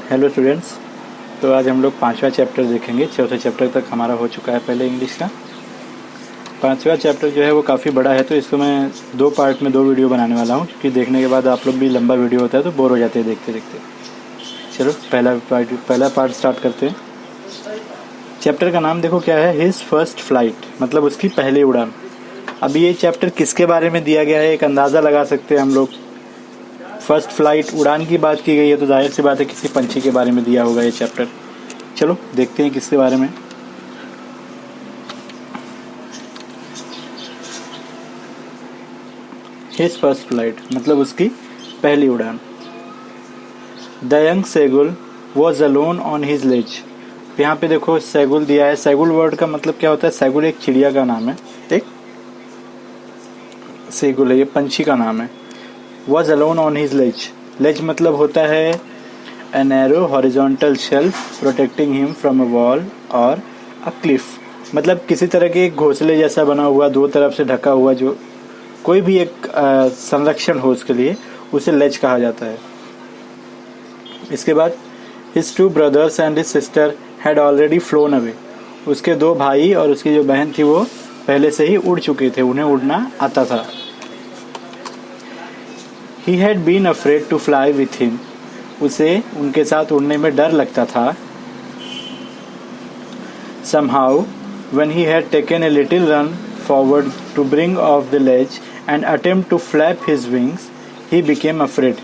Hello students. तो आज हम लोग 5वां चैप्टर देखेंगे। चौथे चैप्टर तक हमारा हो चुका है पहले इंग्लिश का। 5वां चैप्टर जो है वो काफ़ी बड़ा है, तो इसको मैं 2 पार्ट में 2 वीडियो बनाने वाला हूँ, क्योंकि देखने के बाद आप लोग भी लंबा वीडियो होता है तो बोर हो जाते हैं देखते देखते। चलो पहला पार्ट स्टार्ट करते हैं। चैप्टर का नाम देखो क्या है, हिज फर्स्ट फ्लाइट, मतलब उसकी पहली उड़ान। अब ये चैप्टर किसके बारे में दिया गया है एक अंदाज़ा लगा सकते हैं हम लोग। फर्स्ट फ्लाइट उड़ान की बात की गई है, तो जाहिर सी बात है किसी पंछी के बारे में दिया होगा ये चैप्टर। चलो देखते हैं किसके बारे में। हिज फर्स्ट फ्लाइट मतलब उसकी पहली उड़ान। The young seagull was alone on his ledge. यहाँ पे देखो सेगुल दिया है। सेगुल वर्ड का मतलब क्या होता है? सेगुल एक चिड़िया का नाम है, एक सेगुल है, ये पंछी का नाम है। वॉज अलोन ऑन हिज लेज। लेज मतलब होता है a narrow horizontal shelf protecting him from a wall or a cliff। मतलब किसी तरह के एक घोंसले जैसा बना हुआ, दो तरफ से ढका हुआ, जो कोई भी एक संरक्षण हो उसके लिए, उसे लेज कहा जाता है। इसके बाद his 2 brothers and his sister had already flown away। उसके 2 भाई और उसकी जो बहन थी वो पहले से ही उड़ चुके थे, उन्हें उड़ना आता था। He had been afraid to fly with him। उसे उनके साथ उड़ने में डर लगता था। Somehow, when he had taken a little run forward to bring off the ledge and attempt to flap his wings, he became afraid।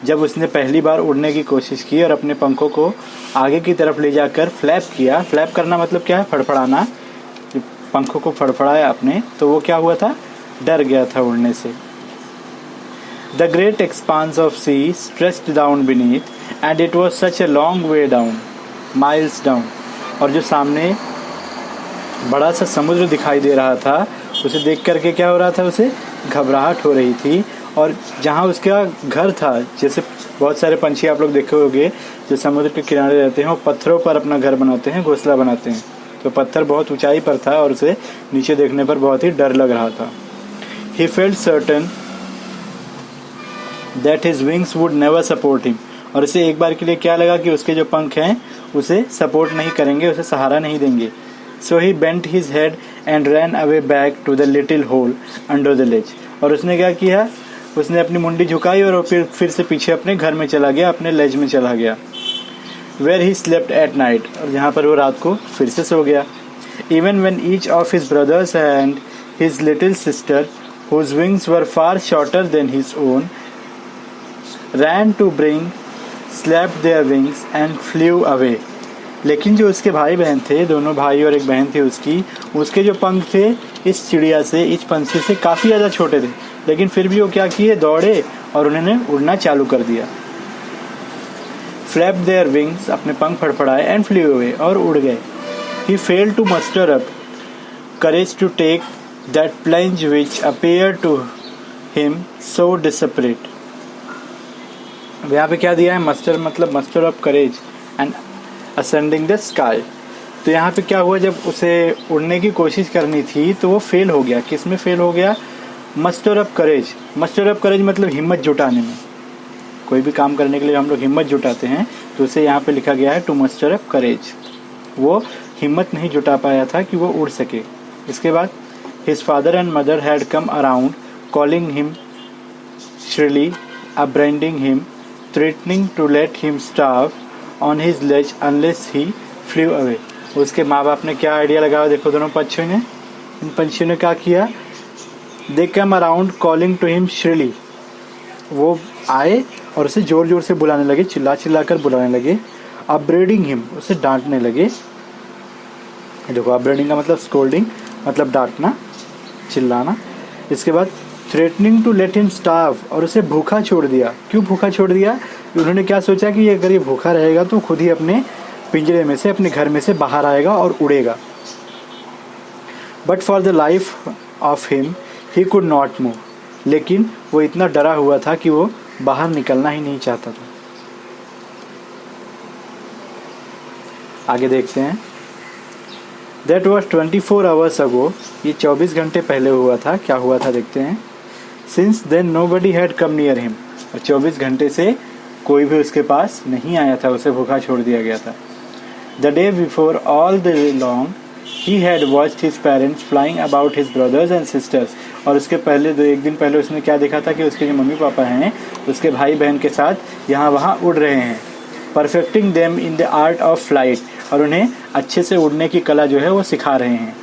जब उसने पहली बार उड़ने की कोशिश की और अपने पंखों को आगे की तरफ ले जाकर फ्लैप किया। फ्लैप करना मतलब क्या है? फड़फड़ाना। पंखों को फड़फड़ाया अपने, तो वो क्या हुआ था? डर गया था उड़ने से। The great expanse of sea stretched down beneath, and it was such a long way down, miles down। और जो सामने बड़ा सा समुद्र दिखाई दे रहा था, उसे देख करके क्या हो रहा था? उसे घबराहट हो रही थी। और जहाँ उसका घर था, जैसे बहुत सारे पंछी आप लोग देखे होंगे जो समुद्र के किनारे रहते हैं, वो पत्थरों पर अपना घर बनाते हैं, घोंसला बनाते हैं। तो पत्थर बहुत ऊंचाई पर था और उसे नीचे देखने पर बहुत ही डर लग रहा था। He felt certain that his wings would never support him। और इसे एक बार के लिए क्या लगा कि उसके जो पंख हैं उसे सपोर्ट नहीं करेंगे, उसे सहारा नहीं देंगे। So he bent his head and ran away back to the little hole under the ledge। और उसने क्या किया? उसने अपनी मुंडी झुकाई और फिर से पीछे अपने घर में चला गया, अपने लेज में चला गया। Where he slept at night। और जहाँ पर वो रात को फिर से सो गया। Even when each of his brothers and his little sister, whose wings were far shorter than his own, ran to bring, slapped their wings and flew away। लेकिन जो उसके भाई बहन थे, दोनों भाई और एक बहन थी उसके जो पंख थे इस चिड़िया से, इस पंछी से काफ़ी ज़्यादा छोटे थे, लेकिन फिर भी वो क्या किए? दौड़े और उन्होंने उड़ना चालू कर दिया। फ्लैप देयर विंग्स, अपने पंख फड़फड़ाए, एंड फ्लू अवे, और उड़ गए। He failed to muster up courage to take that plunge which appear to him so desperate. यहाँ पे क्या दिया है? मस्टर मतलब muster of courage and ascending the sky. तो यहाँ पे क्या हुआ? जब उसे उड़ने की कोशिश करनी थी तो वो फेल हो गया। किस में फेल हो गया? Muster of courage. Muster of courage मतलब हिम्मत जुटाने में। कोई भी काम करने के लिए हम लोग हिम्मत जुटाते हैं, तो उसे यहाँ पे लिखा गया है टू मस्टर ऑफ करेज। वो हिम्मत नहीं जुटा पाया था कि वो उड़ सके। इसके बाद his father and mother had come around calling him shrilly, upbraiding him, threatening to let him starve on his ledge unless he flew away। उसके माँ बाप ने क्या आइडिया लगाया? देखो दोनों पंछियों ने, इन पंछियों ने क्या किया? They came around calling to him shrilly। वो आए और उसे जोर जोर से बुलाने लगे, चिल्ला चिल्ला कर बुलाने लगे। upbraiding him, उसे डांटने लगे। देखो upbraiding का मतलब स्कोल्डिंग, मतलब डांटना, चिल्लाना। इसके बाद threatening to let him starve, और उसे भूखा छोड़ दिया। क्यों भूखा छोड़ दिया? उन्होंने क्या सोचा कि अगर ये भूखा रहेगा तो खुद ही अपने पिंजरे में से, अपने घर में से बाहर आएगा और उड़ेगा। But for the life of him he could not move. लेकिन वो इतना डरा हुआ था कि वो बाहर निकलना ही नहीं चाहता था। आगे देखते हैं। That was 24 hours ago। ये 24 घंटे पहले हुआ था। क्या हुआ था देखते हैं। Since then nobody had come near him। और 24 घंटे से कोई भी उसके पास नहीं आया था, उसे भूखा छोड़ दिया गया था। The day before all the long he had watched his parents flying about his brothers and sisters. और उसके पहले एक दिन पहले उसने क्या देखा था कि उसके जो मम्मी पापा हैं उसके भाई बहन के साथ यहाँ वहाँ उड़ रहे हैं। Perfecting them in the art of flight, और उन्हें अच्छे से उड़ने की कला जो है वो सिखा रहे हैं।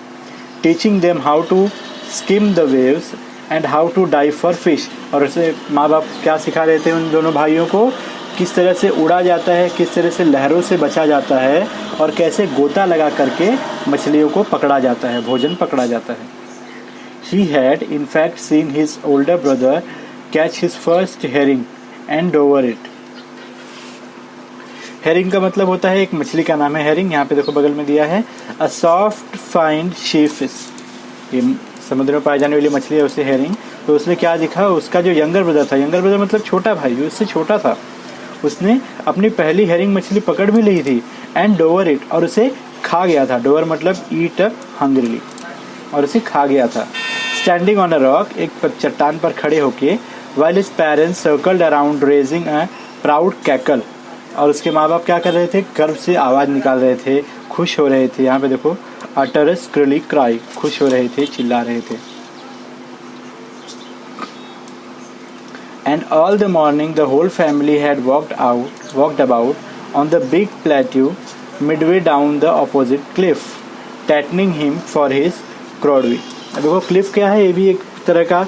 Teaching them how to skim the waves and how to dive for fish, और उसे माँ बाप क्या सिखा रहे थे उन दोनों भाइयों को, किस तरह से उड़ा जाता है, किस तरह से लहरों से बचा जाता है और कैसे गोता लगा करके मछलियों को पकड़ा जाता है, भोजन पकड़ा जाता है। He had in fact seen his older brother catch his first herring and devour it. Herring का मतलब होता है, एक मछली का नाम है हेरिंग, यहाँ पे देखो बगल में दिया है, a soft fine she fish, ये समुद्र में पाई जाने वाली मछली है उसे हेरिंग। तो उसने क्या दिखा, उसका जो यंगर ब्रदर था, यंगर ब्रदर मतलब छोटा भाई, उससे छोटा था, उसने अपनी पहली हेरिंग मछली पकड़ भी ली थी, एंड डोवर इट, और उसे खा गया था। डोवर मतलब ईट अप हंग्रीली, और उसे खा गया था। स्टैंडिंग ऑन अ रॉक, एक चट्टान पर खड़े होके, while his parents circled around raising a proud cackle, और उसके माँ बाप क्या कर रहे थे, गर्व से आवाज़ निकाल रहे थे, खुश हो रहे थे। यहाँ पे देखो utter a shrilly cry, खुश हो रहे थे, चिल्ला रहे थे। And all the morning the whole family had walked about on the big plateau midway down the opposite cliff, tightening him for his crowdie। देखो क्लिफ क्या है, ये भी एक तरह का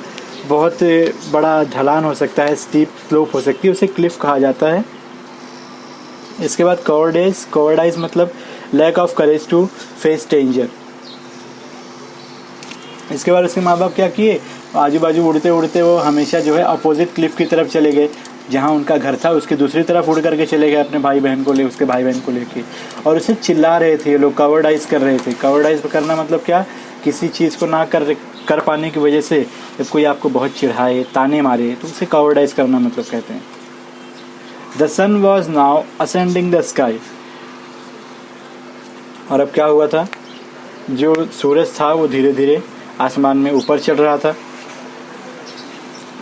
बहुत बड़ा ढलान हो सकता है, स्टीप स्लोप हो सकती है, उसे क्लिफ कहा जाता है। इसके बाद कवर्डाइज मतलब lack of courage to face danger. इसके बाद उसके माँ बाप क्या किए, आजू बाजू उड़ते उड़ते वो हमेशा जो है अपोजिट क्लिफ की तरफ चले गए, जहाँ उनका घर था उसकी दूसरी तरफ उड़ करके चले गए अपने भाई बहन को उसके भाई बहन को लेके, और उसे चिल्ला रहे थे, ये लोग कवर्डाइज कर रहे थे। कवर्डाइज करना मतलब क्या, किसी चीज़ को ना कर पाने की वजह से जब कोई आपको बहुत चिढ़ाए, ताने मारे, तो उसे कवर्डाइज करना मतलब कहते हैं। The sun was now ascending the sky, और अब क्या हुआ था, जो सूरज था वो धीरे धीरे आसमान में ऊपर चढ़ रहा था।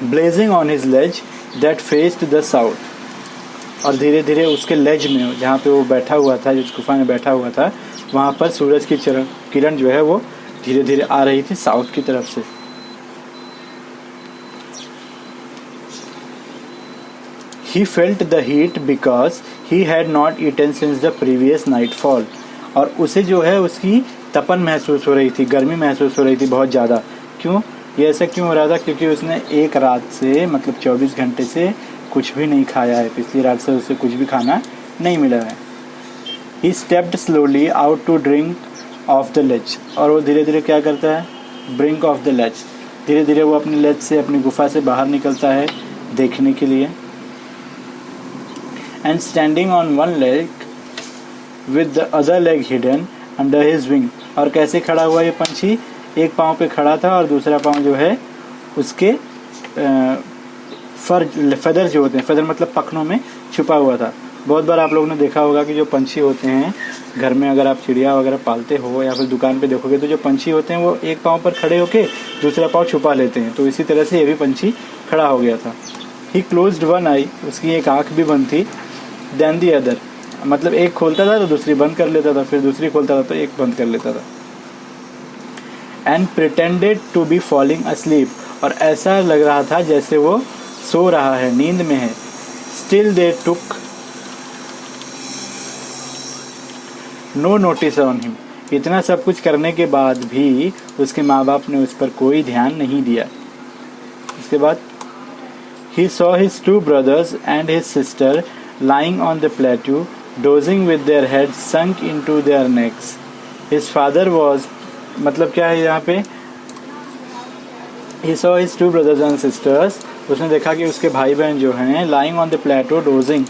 Blazing on his ledge that faced the south, और धीरे धीरे उसके लेज में, जहाँ पे वो बैठा हुआ था, जिस गुफा में बैठा हुआ था, वहाँ पर सूरज की किरण जो है वो धीरे धीरे आ रही थी साउथ की तरफ से। He felt the heat because he had not eaten since the previous nightfall, और उसे जो है उसकी तपन महसूस हो रही थी, गर्मी महसूस हो रही थी बहुत ज़्यादा। क्यों, ये ऐसा क्यों हो रहा था, क्योंकि उसने एक रात से मतलब 24 घंटे से कुछ भी नहीं खाया है, पिछली रात से उसे कुछ भी खाना नहीं मिला है। He stepped slowly out to drink of the ledge, और वो धीरे धीरे क्या करता है, ब्रिंक ऑफ द लेज, धीरे धीरे वो अपनी लेज से, अपनी गुफा से बाहर निकलता है देखने के लिए। And standing on one leg with the other leg hidden under his wing, और कैसे खड़ा हुआ ये पंछी, एक पाँव पे खड़ा था और दूसरा पाँव जो है उसके फेदर जो होते हैं, फेदर मतलब पखनों में छुपा हुआ था। बहुत बार आप लोगों ने देखा होगा कि जो पंछी होते हैं घर में, अगर आप चिड़िया वगैरह पालते हो या फिर दुकान पे देखोगे, तो जो पंछी होते हैं वो एक पाँव पर खड़े होके दूसरा पाँव छुपा लेते हैं, तो इसी तरह से ये भी पंछी खड़ा हो गया था। ही क्लोज्ड वन आई, उसकी एक आँख भी बंद थी, देन दी अदर, मतलब एक खोलता था तो दूसरी बंद कर लेता था, फिर दूसरी खोलता था तो एक बंद कर लेता था। And pretended to be falling asleep, और ऐसा लग रहा था जैसे वो सो रहा है, नींद में है। Still they took no notice of him, इतना सब कुछ करने के बाद भी उसके माँ बाप ने उस पर कोई ध्यान नहीं दिया। इसके बाद he saw his two brothers and his sister lying on the plateau dozing with their head sunk into their necks. His father was, मतलब क्या है यहाँ पे, he saw his two brothers and sisters, उसने देखा कि उसके भाई बहन जो हैं lying on the plateau dozing,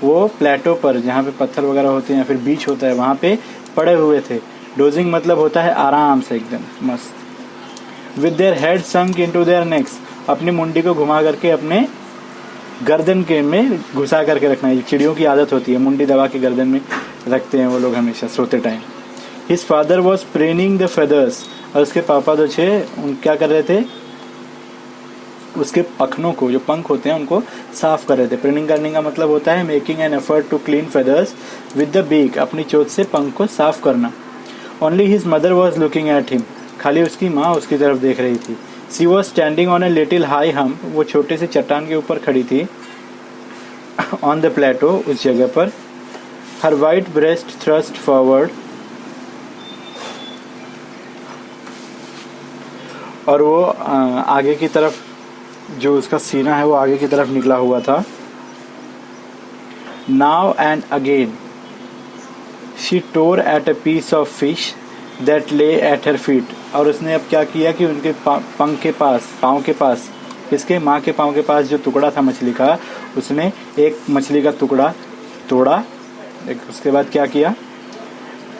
वो प्लेटो पर जहाँ पे पत्थर वगैरह होते हैं या फिर बीच होता है वहाँ पे पड़े हुए थे। डोजिंग मतलब होता है आराम से, एकदम मस्त। With their head sunk into their next, अपनी मुंडी को घुमा करके अपने गर्दन के में घुसा करके रखना है। चिड़ियों की आदत होती है, मुंडी दबा के गर्दन में रखते हैं वो लोग हमेशा सोते टाइम। His father was preening the feathers, और उसके पापा जो थे उन क्या कर रहे थे, उसके पखनों को, जो पंख होते हैं, उनको साफ कर रहे थे। प्रिनिंग करने का मतलब होता है making an effort to clean feathers with the beak, अपनी चोंच से पंख को साफ करना। Only his mother was looking at him, खाली उसकी माँ उसकी तरफ देख रही थी। She was standing on a little high hump, वो छोटे से चट्टान के ऊपर खड़ी थी। ऑन द प्लेटो, उस जगह पर। हर वाइट ब्रेस्ट थ्रस्ट फॉरवर्ड, और वो आगे की तरफ, जो उसका सीना है वो आगे की तरफ निकला हुआ था। Now and again she tore at a piece of fish that lay at her feet, और उसने अब क्या किया कि उनके पंख के पास, पाँव के पास, इसके माँ के पाँव के पास जो टुकड़ा था मछली का, उसने एक मछली का टुकड़ा तोड़ा। उसके बाद क्या किया,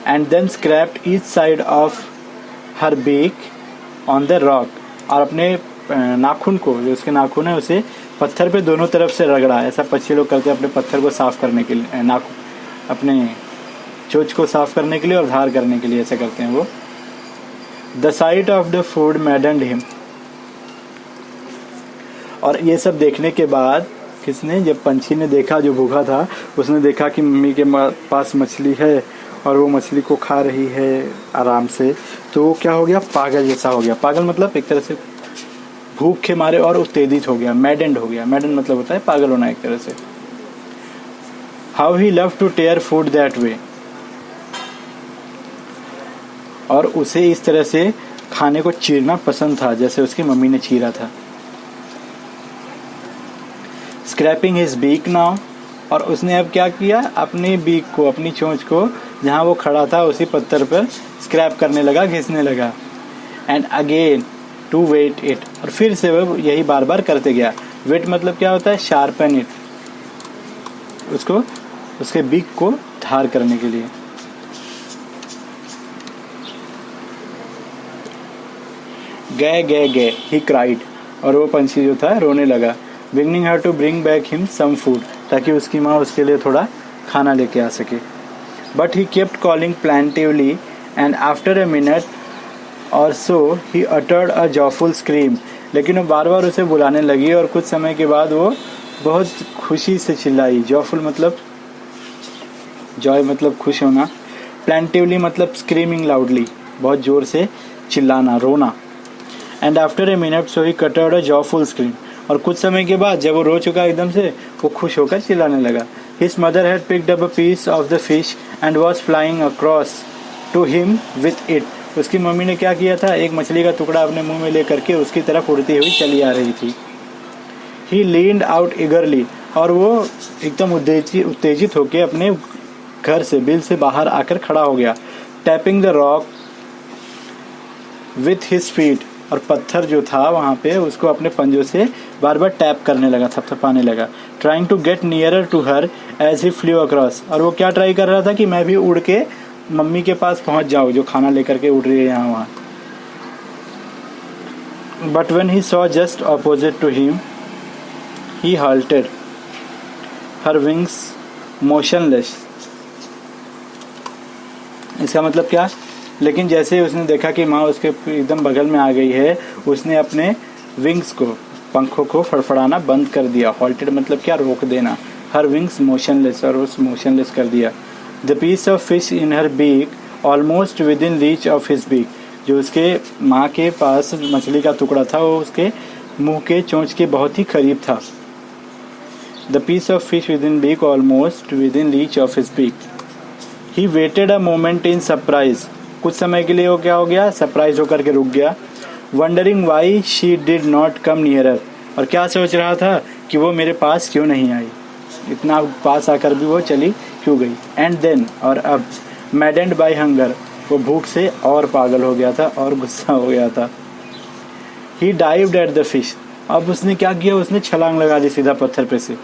and then scraped each side of her beak on the rock, और अपने नाखून को, जो उसके नाखून है, उसे पत्थर पे दोनों तरफ से रगड़ा। ऐसा पक्षी लोग करते हैं अपने पत्थर को साफ करने के लिए, नाखून अपने चोंच को साफ करने के लिए और धार करने के लिए ऐसा करते हैं वो। The site of the food मैडन्ड him, और ये सब देखने के बाद किसने, जब पंछी ने देखा, जो भूखा था, उसने देखा कि मम्मी के पास मछली है और वो मछली को खा रही है आराम से, तो वो क्या हो गया, पागल जैसा हो गया। पागल मतलब एक तरह से भूख के मारे और उत्तेजित हो गया, मैडेंड हो गया। मैडेंड मतलब होता है पागल होना एक तरह से। How he love to tear food that way, और उसे इस तरह से खाने को चीरना पसंद था जैसे उसकी मम्मी ने चीरा था। स्क्रैपिंग हिज बीक नाउ, और उसने अब क्या किया, अपनी बीक को, अपनी चोंच को, जहाँ वो खड़ा था उसी पत्थर पर स्क्रैप करने लगा, घिसने लगा। And again to whet it, और फिर से वो यही बार बार करते गया। वेट मतलब क्या होता है, शार्पन इट, उसको, उसके बीक को धार करने के लिए। गए गए गए, ही क्राइड, और वो पंछी जो था रोने लगा। Beginning her to bring back him some food, ताकि उसकी माँ उसके लिए थोड़ा खाना लेके आ सके। But he kept calling plaintively, and after a minute or so he uttered a joyful scream, लेकिन वो बार बार उसे बुलाने लगी और कुछ समय के बाद वो बहुत खुशी से चिल्लाई। जॉयफुल मतलब, जॉय मतलब खुश होना, प्लांटिवली मतलब स्क्रीमिंग लाउडली, बहुत ज़ोर से चिल्लाना, रोना। And after a minute so he uttered a joyful scream, और कुछ समय के बाद जब वो रो चुका एकदम से, वो खुश होकर चिल्लाने लगा। His mother had picked up a piece of the fish and was flying across to him with it, उसकी मम्मी ने क्या किया था, एक मछली का टुकड़ा अपने मुंह में लेकर के उसकी तरफ उड़ती हुई चली आ रही थी। ही लीन्ड आउट ईगरली, और वो एकदम उत्तेजित होकर अपने घर से, बिल से बाहर आकर खड़ा हो गया। Tapping the rock with his feet, और पत्थर जो था वहाँ पे उसको अपने पंजों से बार बार टैप करने लगा, थपथपाने लगा। Trying to get nearer to her as he flew across, और वो क्या ट्राई कर रहा था कि मैं भी उड़ के मम्मी के पास पहुँच जाऊँ, जो खाना लेकर के उड़ रही है यहाँ वहाँ। But when he saw just opposite to him, he halted, her wings motionless. इसका मतलब क्या, लेकिन जैसे उसने देखा कि माँ उसके एकदम बगल में आ गई है, उसने अपने विंग्स को, पंखों को फड़फड़ाना बंद कर दिया। हॉल्टेड मतलब क्या, रोक देना। हर विंग्स मोशनलेस, और उस मोशनलेस कर दिया। The piece of fish in her beak almost within reach of his beak, जो उसके माँ के पास मछली का टुकड़ा था वो उसके मुंह के चोंच के बहुत ही करीब था। The piece of fish with in beak almost within reach of his beak. He waited a moment in surprise, कुछ समय के लिए वो क्या हो गया, सरप्राइज होकर के रुक गया। Wondering why she did not come nearer, और क्या सोच रहा था कि वो मेरे पास क्यों नहीं आई, इतना पास आकर भी वो चली क्यों गई। एंड देन, और अब, मैडेंड बाय हंगर, वो भूख से और पागल हो गया था और गुस्सा हो गया था। ही डाइव्ड एट द फिश, अब उसने क्या किया, उसने छलांग लगा दी सीधा पत्थर पे से।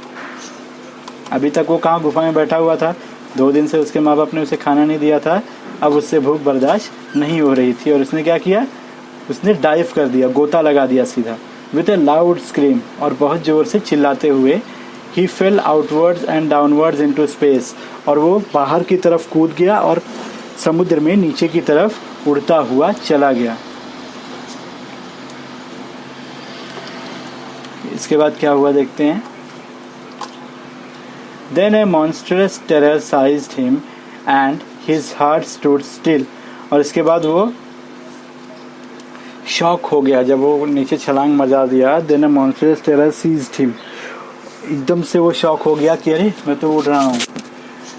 अभी तक वो कहाँ गुफा में बैठा हुआ था, 2 दिन से उसके माँ बाप ने उसे खाना नहीं दिया था, अब उससे भूख बर्दाश्त नहीं हो रही थी, और उसने क्या किया, उसने डाइव कर दिया, गोता लगा दिया सीधा। विथ ए लाउड स्क्रीम, और बहुत ज़ोर से चिल्लाते हुए। He fell outwards and downwards into space, और वो बाहर की तरफ कूद गया और समुद्र में नीचे की तरफ उड़ता हुआ चला गया। इसके बाद क्या हुआ देखते हैं। Then a monstrous terror seized him and his heart stood still. और इसके बाद वो शॉक हो गया जब वो नीचे छलांग मचा दिया। Then a monstrous terror seized him. एकदम से वो शॉक हो गया कि अरे मैं तो उड़ रहा हूँ।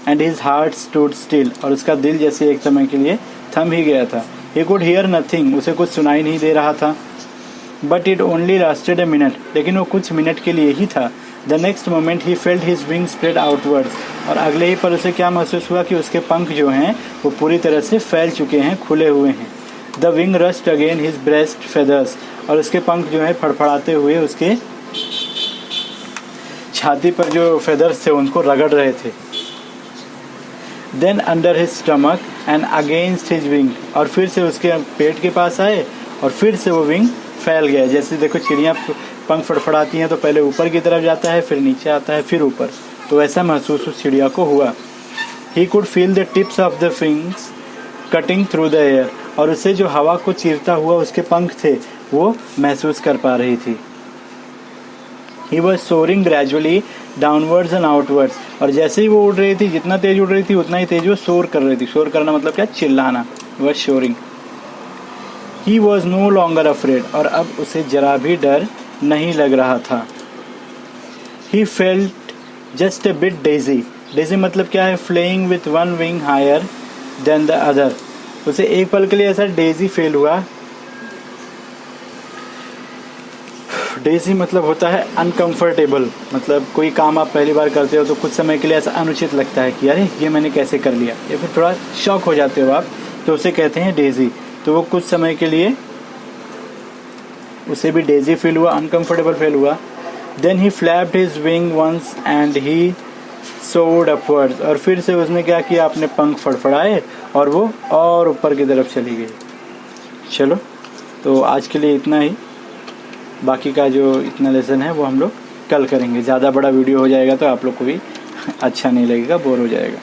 And his heart stood still. और उसका दिल जैसे एक समय के लिए थम ही गया था। He could hear nothing. उसे कुछ सुनाई नहीं दे रहा था। But it only lasted a minute. लेकिन वो कुछ मिनट के लिए ही था। The next moment he felt his wings spread outwards. और अगले ही पल उसे क्या महसूस हुआ कि उसके पंख जो हैं वो पूरी तरह से फैल चुके हैं, खुले हुए हैं। The wing rushed again his breast feathers. और उसके पंख जो हैं फड़फड़ाते हुए उसके छाती पर जो feathers थे उनको रगड़ रहे थे। Then under his stomach and against his wing. और फिर से उसके पेट के पास आए और फिर से वो विंग फैल गया। जैसे देखो चिड़ियाँ पंख फड़फड़ाती हैं तो पहले ऊपर की तरफ जाता है, फिर नीचे आता है, फिर ऊपर। तो ऐसा महसूस उस चिड़िया को हुआ। He could feel the tips of the wings cutting through the air. और उसे जो हवा को चीरता हुआ उसके पंख थे वो महसूस कर पा रही थी। He was soaring gradually downwards and outwards. और जैसे ही वो उड़ रही थी, जितना तेज उड़ रही थी उतना ही तेज वो शोर कर रही थी। शोर करना मतलब क्या? चिल्लाना। was soaring. He was no longer afraid. और अब उसे जरा भी डर नहीं लग रहा था। He felt just a bit dizzy. Dizzy मतलब क्या है? Flying with one wing higher than the other. उसे एक पल के लिए ऐसा डेजी फील हुआ। डेजी मतलब होता है अनकंफर्टेबल, मतलब कोई काम आप पहली बार करते हो तो कुछ समय के लिए ऐसा अनुचित लगता है कि अरे ये मैंने कैसे कर लिया, या फिर थोड़ा शॉक हो जाते हो आप, तो उसे कहते हैं डेजी। तो वो कुछ समय के लिए उसे भी डेजी फील हुआ, अनकंफर्टेबल फील हुआ। Then he flapped his wing once and he soared upwards. और फिर से उसने क्या किया? अपने पंख फड़फड़ाए और वो और ऊपर की तरफ चली गई। चलो, तो आज के लिए इतना ही। बाकी का जो इतना लेसन है वो हम लोग कल करेंगे। ज़्यादा बड़ा वीडियो हो जाएगा तो आप लोग को भी अच्छा नहीं लगेगा, बोर हो जाएगा।